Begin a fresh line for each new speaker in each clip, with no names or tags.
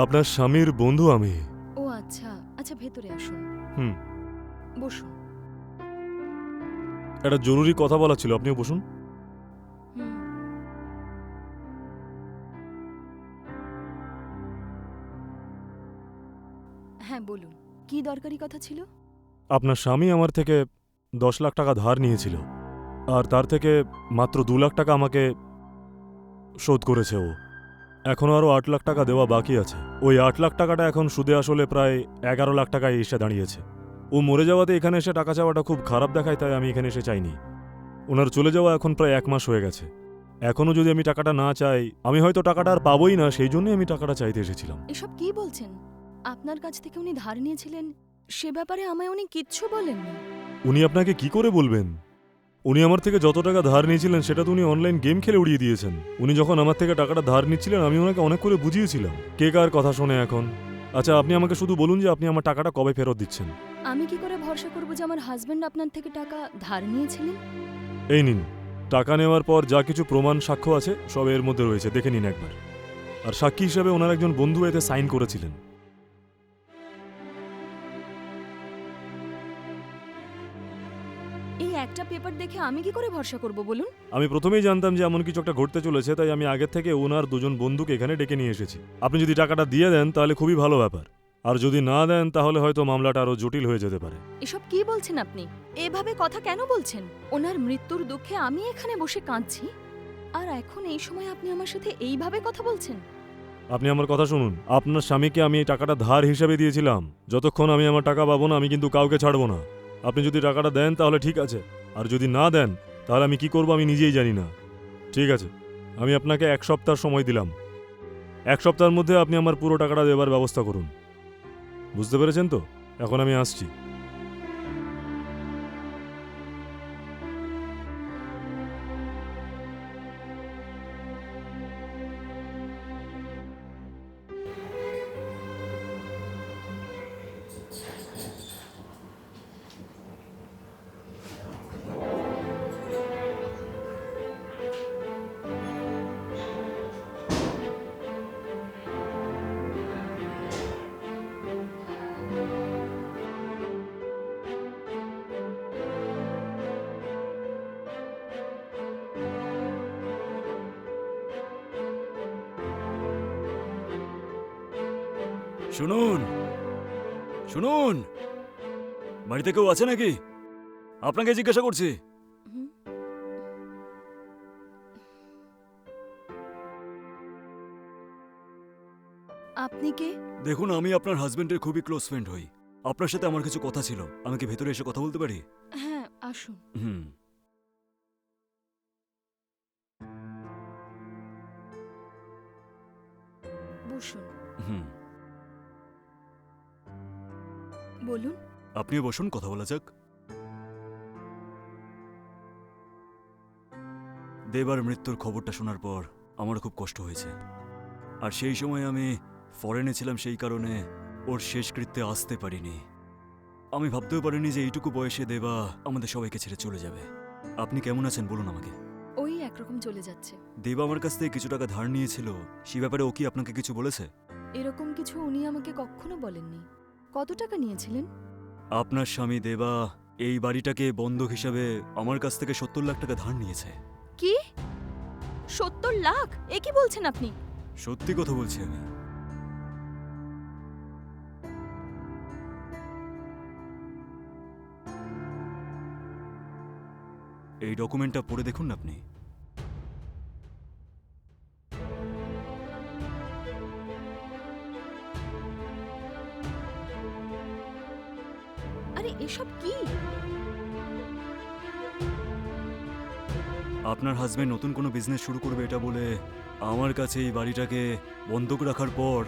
আপনার স্বামীর বন্ধু আমি।
ও আচ্ছা আচ্ছা, ভেতরে আসুন,
হুম।
বসুন।
একটা জরুরি কথা বলা ছিল, আপনিও বসুন।
হুম। হ্যাঁ বলুন, কি দরকারি কথা ছিল?
আপনার স্বামী আমার থেকে 10 লাখ টাকা ধার নিয়েছিল, আর তার থেকে মাত্র 2 লাখ টাকা আমাকে শোধ করেছে ও। এখনও আরও 8 লাখ টাকা দেওয়া বাকি আছে। ওই 8 লাখ টাকাটা এখন সুদে আসলে প্রায় 11 লাখ টাকায় এসে দাঁড়িয়েছে। ও মরে যাওয়াতে এখানে এসে টাকা চাওয়াটা খুব খারাপ দেখায়, তাই আমি এখানে এসে চাইনি। ওনার চলে যাওয়া এখন প্রায় 1 মাস হয়ে গেছে। এখনও যদি আমি টাকাটা না চাই, আমি হয়তো টাকাটা আর পাবোই না, সেই জন্যই আমি টাকাটা চাইতে এসেছিলাম।
এসব কি বলছেন? আপনার কাছ থেকে উনি ধার নিয়েছিলেন, সে ব্যাপারে আমায় উনি কিচ্ছু বলেননি।
উনি আপনাকে কি করে বলবেন? উনি আমার থেকে যত টাকা ধার নিয়েছিলেন সেটা তো উনি অনলাইন গেম খেলে উড়িয়ে দিয়েছেন। উনি যখন আমার থেকে টাকাটা ধার নিচ্ছিলেন আমি ওনাকে অনেক করে বুঝিয়েছিলাম। কে কার কথা শোনে এখন? আচ্ছা, আপনি আমাকে শুধু বলুন যে আপনি আমার টাকাটা কবে ফেরত দিচ্ছেন।
আমি কি করে ভরসা করব যে আমার হাজবেন্ড আপনার থেকে টাকা ধার নিয়েছিলেন?
এই নিন, টাকা নেওয়ার পর যা কিছু প্রমাণ সাক্ষ্য আছে সব এর মধ্যে রয়েছে, দেখে নিন একবার। আর সাক্ষী হিসেবে ওনার একজন বন্ধু এতে সাইন করেছিলেন।
এই একটা পেপার দেখে আমি কি করে ভরসা করব বলুন?
আমি প্রথমেই জানতাম যে এমন কিছু একটা ঘটতে চলেছে, তাই আমি আগের থেকে ওনার দুজন বন্ধুকে এখানে ডেকে নিয়ে এসেছি। আপনি যদি টাকাটা দিয়ে দেন তাহলে খুবই ভালো ব্যাপার, আর যদি না দেন তাহলে হয়তো মামলাটা আরও জটিল হয়ে যেতে পারে।
এসব কি বলছেন আপনি? এভাবে কথা কেন বলছেন? ওনার মৃত্যুর দুঃখে আমি এখানে বসে কাঁদছি, আর এখন এই সময় আপনি আমার সাথে এইভাবে কথা বলছেন?
আপনি আমার কথা শুনুন। আপনার স্বামীকে আমি এই টাকাটা ধার হিসাবে দিয়েছিলাম। যতক্ষণ আমি আমার টাকা পাবো না আমি কিন্তু কাউকে ছাড়বো না। আপনি যদি টাকাটা দেন তাহলে ঠিক আছে, আর যদি না দেন তাহলে আমি কি করব আমি নিজেই জানি না। ঠিক আছে, আমি আপনাকে 1 সপ্তাহ সময় দিলাম। 1 সপ্তাহের মধ্যে আপনি আমার পুরো টাকাটা দেবার ব্যবস্থা করুন। বুঝতে পেরেছেন তো? এখন আমি আসছি।
শুনুন, শুনুন, বাড়িতে কেউ আছে নাকি? আপনাকে জিজ্ঞাসা করছি।
হুম? আপনি কে?
দেখুন, আমি আপনার হাজবেন্ডের খুবই ক্লোজ ফ্রেন্ড হই। আপনার সাথে আমার কিছু কথা ছিল। আমি কি ভেতরে এসে কথা বলতে পারি?
হ্যাঁ আসুন।
হুম।
বসুন।
হুম।
বলুন।
আপনিও বসুন, কথা বলা যাক। দেবার মৃত্যুর খবরটা শোনার পর আমার খুব কষ্ট হয়েছে। আর সেই সময় আমি ফরেনে ছিলাম, সেই কারণে ওর শেষকৃত্যে আসতে পারিনি। আমি ভাবতেও পারিনি যে এইটুকু বয়সে দেবা আমাদের সবাইকে ছেড়ে চলে যাবে। আপনি কেমন আছেন বলুন আমাকে।
ওই একরকম চলে যাচ্ছে।
দেবা আমার কাছ থেকে কিছু টাকা ধার নিয়েছিল, সে ব্যাপারে ও কি আপনাকে কিছু বলেছে?
এরকম কিছু উনি আমাকে কখনো বলেননি। কত টাকা নিয়েছিলেন?
আপনার স্বামী দেবা এই বাড়িটাকে বন্ধক হিসাবে আমার কাছ থেকে 70 লাখ টাকা ধার নিয়েছে।
কি? 70 লাখ? এ কি বলছেন আপনি?
সত্যি কথা বলছি আমি। এই ডকুমেন্টটা পড়ে দেখুন না আপনি।
আরে এসব কি?
আপনার হাজবেন্ড নতুন কোনো বিজনেস শুরু করবে এটা বলে আমার কাছে এই বাড়িটাকে বন্ধক রাখার পর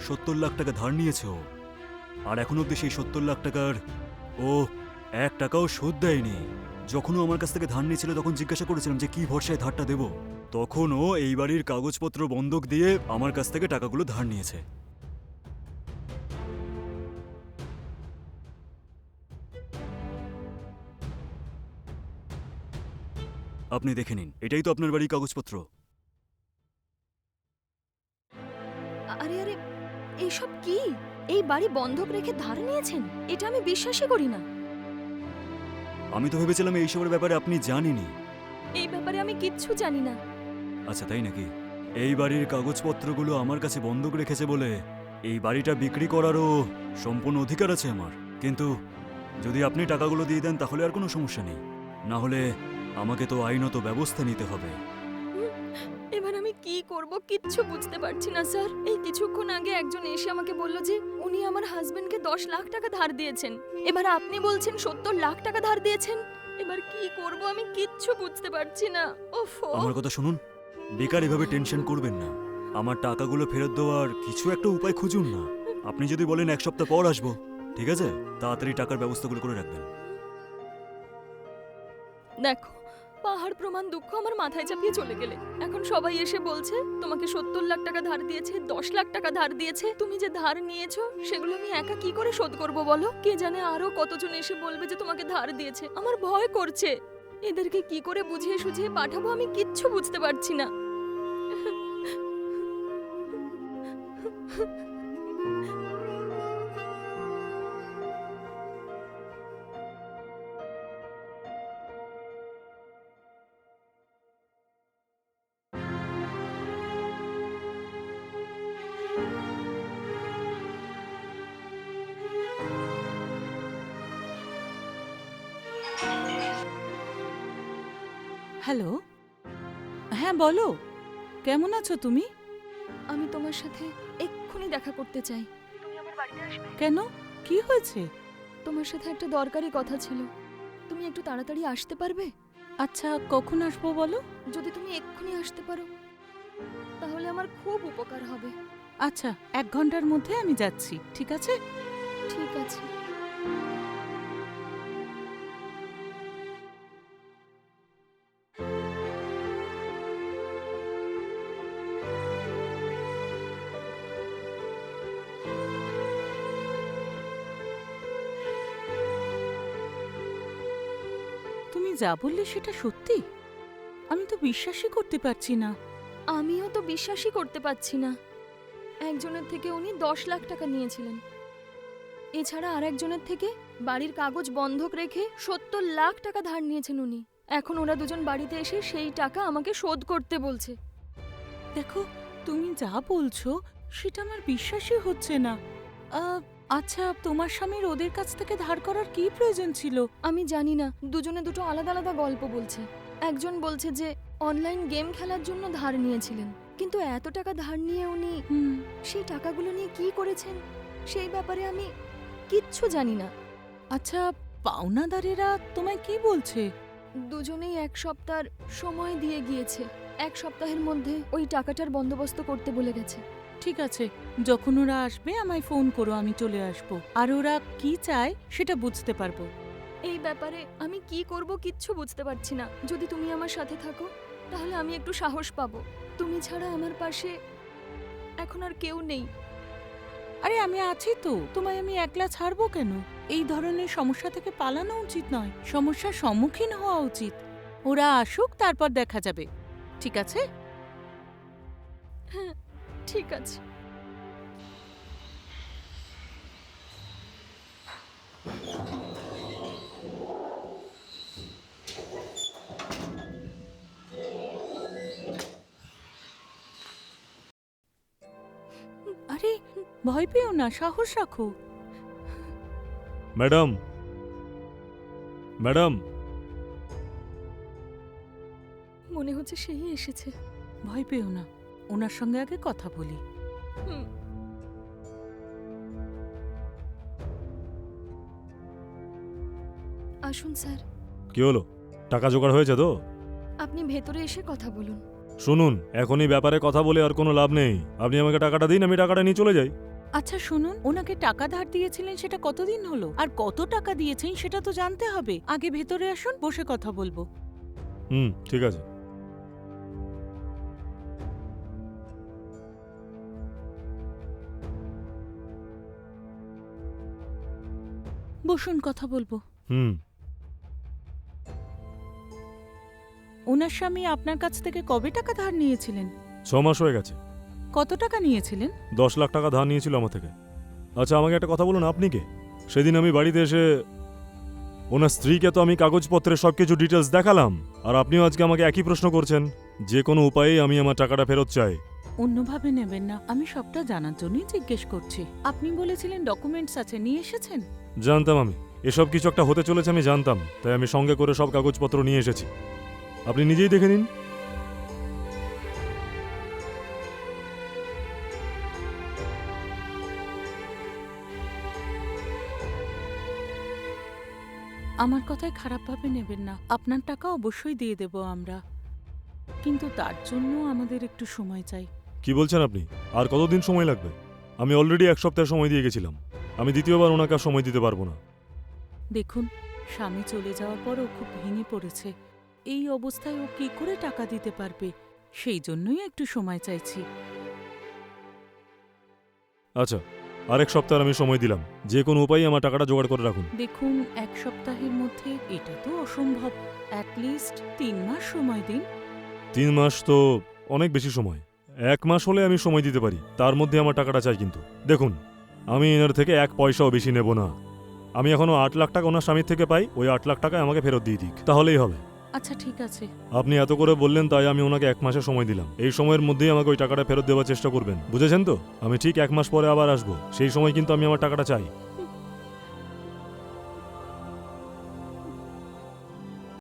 70 লাখ টাকা ধার নিয়েছে ও। আর এখন অব্দি সেই 70 লাখ টাকার ও 1 টাকাও শোধ দেয়নি। যখন ও আমার কাছ থেকে ধার নিয়েছিল তখন জিজ্ঞাসা করেছিলাম যে কি ভরসায় ধারটা দেব, তখন ও এই বাড়ির কাগজপত্র বন্ধক দিয়ে আমার কাছ থেকে টাকাগুলো ধার নিয়েছে। আপনি দেখে নিন, এটাই তো আপনার বাড়ির কাগজপত্র।
আরে আরে, এসব কি? এই বাড়ি বন্ধক রেখে ধার নিয়েছেন? এটা আমি বিশ্বাসই করি না।
আমি তো ভেবেছিলাম এইসবের ব্যাপারে আপনি জানেনই।
এই ব্যাপারে আমি কিচ্ছু জানি না।
আচ্ছা, তাই নাকি? এই বাড়ির কাগজপত্রগুলো আমার কাছে বন্ধক রেখেছে বলে এই বাড়িটা বিক্রি করারও সম্পূর্ণ অধিকার আছে আমার। কিন্তু যদি আপনি টাকাগুলো দিয়ে দেন তাহলে আর কোনো সমস্যা নেই, না হলে আমাকে তো আইনত ব্যবস্থা নিতে হবে।
এবার আমি কি করব কিচ্ছু বুঝতে পারছি না স্যার। এই কিছুক্ষণ আগে একজন এসে আমাকে বলল যে উনি আমার হাজবেন্ডকে 10 লাখ টাকা ধার দিয়েছেন। এবার আপনি বলছেন 70 লাখ টাকা ধার দিয়েছেন। এবার কি করব আমি কিচ্ছু বুঝতে পারছি না। ওফো।
আমার কথা শুনুন, বেকার এভাবে টেনশন করবেন না। আমার টাকাগুলো ফেরত দেওয়ার কিছু একটা উপায় খুঁজুন না। আপনি যদি বলেন 1 সপ্তাহ পর আসবো, ঠিক আছে? তাড়াতাড়ি টাকার ব্যবস্থাগুলো করে রাখবেন।
দেখো, পাহাড় প্রমাণ দুঃখ আমার মাথায় চাপিয়ে চলে গেলে। এখন সবাই এসে বলছে তোমাকে 70 লাখ টাকা ধার দিয়েছে, 10 লাখ টাকা ধার দিয়েছে। তুমি যে ধার নিয়েছো সেগুলো আমি একা কি করে শোধ করব বলো? কে জানে আরো কতজন এসে বলবে যে তোমাকে ধার দিয়েছে। আমার ভয় করছে। এদেরকে কি করে বুঝিয়ে সুঝিয়ে পাঠাবো আমি কিচ্ছু বুঝতে পারছি না।
হ্যালো, হ্যাঁ বলো, কেমন আছো তুমি?
আমি তোমার সাথে এক্ষুনি দেখা করতে চাই। তুমি আমার বাড়িতে আসবে?
কেন, কি হয়েছে?
তোমার সাথে একটা দরকারি কথা ছিল। তুমি একটু তাড়াতাড়ি আসতে পারবে?
আচ্ছা, কখন আসবো বলো?
যদি তুমি এক্ষুনি আসতে পারো তাহলে আমার খুব উপকার হবে।
আচ্ছা, 1 ঘন্টার মধ্যে আমি যাচ্ছি, ঠিক আছে?
ঠিক আছে।
তুমি যা বললে সেটা সত্যি? আমি তো বিশ্বাসই করতে পারছি না।
আমিও তো বিশ্বাসই করতে পারছি না। একজনের থেকে উনি 10 লাখ টাকা নিয়েছিলেন। এছাড়া আরেকজনের থেকে বাড়ির কাগজ বন্ধক রেখে 70 লাখ টাকা ধার নিয়েছেন উনি। এখন ওরা দুজন বাড়িতে এসে সেই টাকা আমাকে শোধ করতে বলছে।
দেখো, তুমি যা বলছো সেটা আমার বিশ্বাসই হচ্ছে না। আচ্ছা, তোমার স্বামীর ওদের কাছ থেকে ধার করার কি প্রয়োজন ছিল?
আমি জানি না, দুজনে দুটো আলাদা আলাদা গল্প বলছে। একজন বলছে যে অনলাইন গেম খেলার জন্য ধার নিয়েছিলেন, কিন্তু এত টাকা ধার নিয়ে উনি সেই টাকাগুলো নিয়ে কি করেছেন সেই ব্যাপারে আমি কিচ্ছু জানি না।
আচ্ছা, পাওনাদারেরা তোমায় কি বলছে?
দুজনেই 1 সপ্তাহ সময় দিয়ে গিয়েছে। 1 সপ্তাহের মধ্যে ওই টাকাটার বন্দোবস্ত করতে বলে গেছে।
ঠিক আছে, যখন ওরা আসবে আমায় ফোন করো, আমি চলে আসবো। আর ওরা কি চায় সেটা বুঝতে পারবো।
এই ব্যাপারে আমি কি করব কিচ্ছু বুঝতে পারছি না। যদি তুমি আমার সাথে থাকো তাহলে আমি একটু সাহস পাবো। তুমি ছাড়া আমার পাশে এখন আর কেউ নেই।
আরে আমি আছি তো, তোমায় আমি একলা ছাড়বো কেন? এই ধরনের সমস্যা থেকে পালানো উচিত নয়, সমস্যার সম্মুখীন হওয়া উচিত। ওরা আসুক, তারপর দেখা যাবে, ঠিক আছে?
হ্যাঁ, ঠিক আছে।
আরে ভয় পেও না, সাহস রাখো।
ম্যাডাম, ম্যাডাম,
মনে হচ্ছে সেই এসেছে।
ভয় পেও না, ওনার সঙ্গে আগে কথা বলি।
হুম। আসুন স্যার।
কি হলো? টাকা জোগাড় হয়েছে তো?
আপনি ভেতরে এসে কথা বলুন।
শুনুন, এখনই ব্যাপারে কথা বলে আর কোনো লাভ নেই। আপনি আমাকে টাকাটা দিন, আমি টাকাটা নিয়ে চলে যাই।
আচ্ছা শুনুন, ওনাকে টাকা ধার দিয়েছিলেন সেটা কতদিন হলো, আর কত টাকা দিয়েছেন সেটা তো জানতে হবে। আগে ভেতরে আসুন, বসে কথা বলবো।
ঠিক আছে।
বসুন, কথা বলবো।
হুম।
ওনার স্বামী আপনার কাছ থেকে কবে টাকা ধার নিয়েছিলেন?
6 মাস হয়ে গেছে।
কত টাকা নিয়েছিলেন?
10 লাখ টাকা ধার নিয়েছিল আমার থেকে। আচ্ছা আমাকে একটা কথা বলুন, আপনি কে? সেদিন আমি বাড়িতে এসে ওনার স্ত্রীকে তো আমি কাগজপত্রের সব কিছু ডিটেলস দেখালাম, আর আপনিও আজকে আমাকে একই প্রশ্ন করছেন। যে কোনো উপায়েই আমি আমার টাকাটা ফেরত চাই।
অন্যভাবে নেবেন না, আমি সবটা জানার জন্যই জিজ্ঞেস করছি। আপনি বলেছিলেন ডকুমেন্টস আছে, নিয়ে এসেছেন?
জানতাম আমি এসব কিছু একটা হতে চলেছে, আমি জানতাম, তাই আমি সঙ্গে করে সব কাগজপত্র নিয়ে এসেছি। আপনি নিজেই দেখে নিন।
আমার কথায় খারাপভাবে নেবেন না, আপনার টাকা অবশ্যই দিয়ে দেব আমরা, কিন্তু তার জন্য আমাদের একটু সময় চাই।
কি বলছেন আপনি? আর কতদিন সময় লাগবে? আমি অলরেডি 1 সপ্তাহ সময় দিয়ে গেছিলাম। আমি দ্বিতীয়বার ওনাকে আর সময় দিতে পারবো না।
দেখুন, স্বামী চলে যাওয়ার পর ও খুব ভেঙে পড়েছে। এই অবস্থায় ও কি করে টাকা দিতে পারবে? সেই জন্যই একটু সময় চাইছি।
আচ্ছা, আর 1 সপ্তাহ আমি সময় দিলাম। যে কোনো উপায়ে আমার টাকাটা জোগাড় করে রাখুন।
দেখুন, 1 সপ্তাহের মধ্যে এটা তো অসম্ভব। অ্যাটলিস্ট 3 মাস সময় দিন।
3 মাস তো অনেক বেশি সময়। 1 মাস হলে আমি সময় দিতে পারি, তার মধ্যে আমার টাকাটা চাই। কিন্তু দেখুন, আমি এনার থেকে 1 পয়সাও বেশি নেব না। আমি এখনো 8 লাখ টাকা ওনার স্বামীর থেকে পাই, ওই 8 লাখ টাকা আমাকে ফেরত দিয়ে দিক, তাহলেই হবে।
আচ্ছা ঠিক আছে।
আপনি এত করে বললেন, তাই আমি ওনাকে 1 মাসের সময় দিলাম। এই সময়ের মধ্যেই আমাকে ওই টাকাটা ফেরত দেওয়ার চেষ্টা করবেন, বুঝেছেন তো? আমি ঠিক 1 মাস পরে আবার আসবো, সেই সময় কিন্তু আমি আমার টাকাটা চাই।